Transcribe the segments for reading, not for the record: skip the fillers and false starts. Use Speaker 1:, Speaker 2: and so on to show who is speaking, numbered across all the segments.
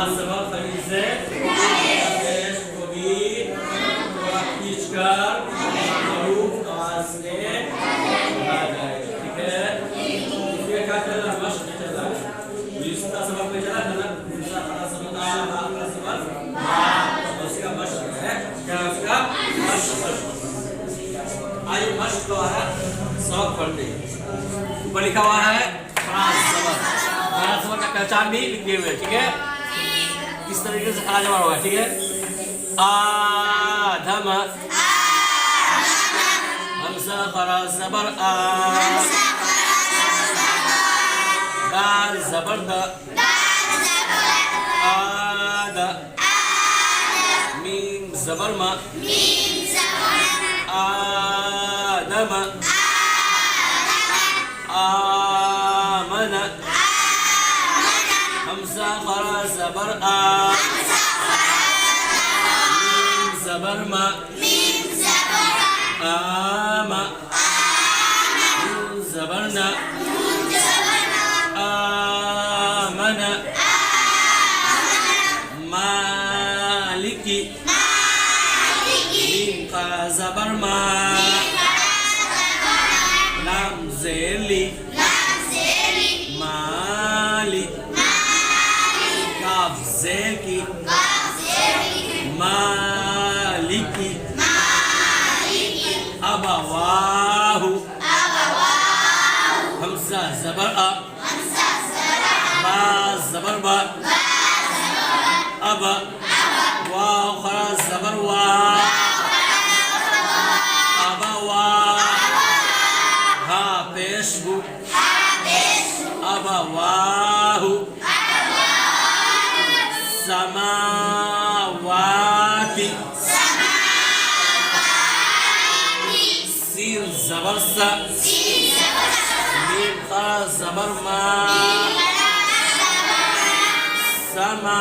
Speaker 1: زبر خمیزه پیش کوبی پیشکار حروف آسنه ठीक है ये क्या कर रहा है मश चल रहा है दूसरा सबक पे चला था ना दूसरा बड़ा सबक आया आखिरी सबक उसका मश है क्या उसका मश आइए मश को है सबक पढ़ते हैं ऊपर लिखा हुआ है फ्रांस सबक का पहचान भी लिख दिए हुए ठीक है किस तरीके से खड़ा जवाब होगा ठीक है आधम हमसा खरा जबर आ दाल जबर द आदा मीम जबर मा आदम आमना हमसा खरा जबर आ मीम जबर मा आमा जबरना आमना मालिकी मीम का जबर मा लाम ज़ेली माली काफ ज़ेर की मालिकी अबवाहु हमज़ा ज़बर अ बा ज़बर बा अब वाव खरा ज़बर वा अबवा हा पेश हु अबवाहु समावाति सीन ज़बर सा मीम खरा ज़बर मा समा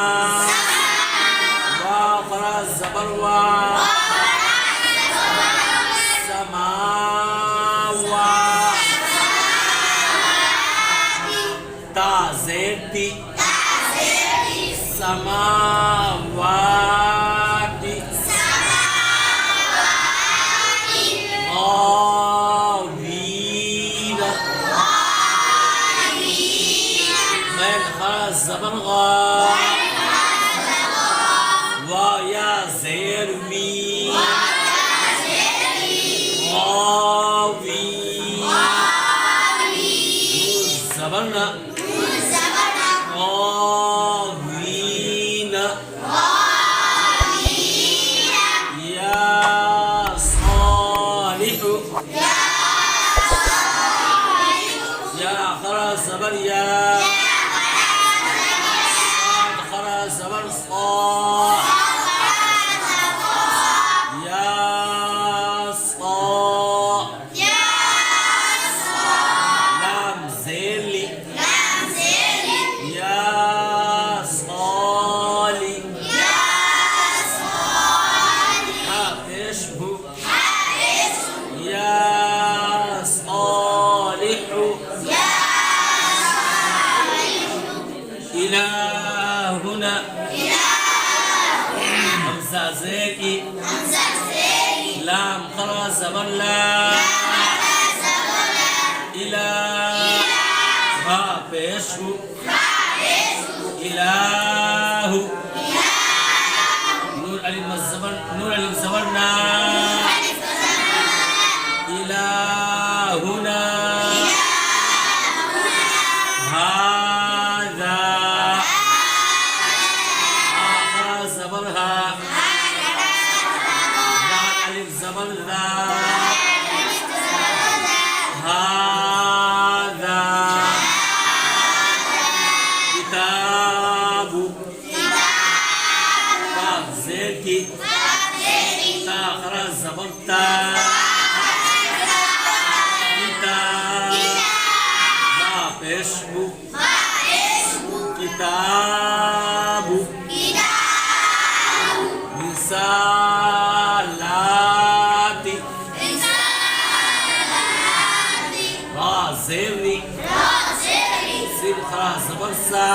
Speaker 1: वाव खरा ज़बर वा समावा ता ज़ेर समावाति ज़बर गा वाया ज़ेर मी गावी ज़बरना गावीना या सालिहु या खरा ज़बर या زبر صا يا صا لام زيلي يا صالي ها تشبه يا صالح إلى هنا همزة زيكي لام خرا زبر لا إلى ها بيشو إله نور ألف الزبر نور ألف زبرنا إلى هنا هذا كتاب كاف زيكي تاخر زبرتا كتاب ما بيشبو كتاب رسالاتي رازيني سين خرا زبر سا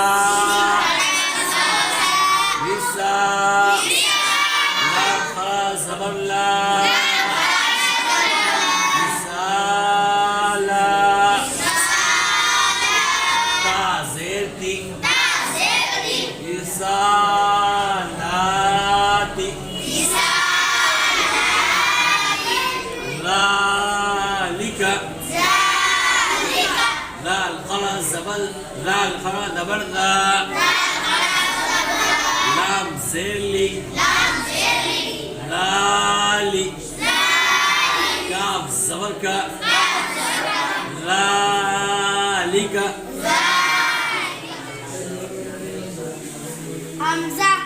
Speaker 1: رسالاتي ذلك ذا القرى الزبل ذا القرى دبر ذا لام زيلي ذالي كاف زبرك ذلك
Speaker 2: حمزة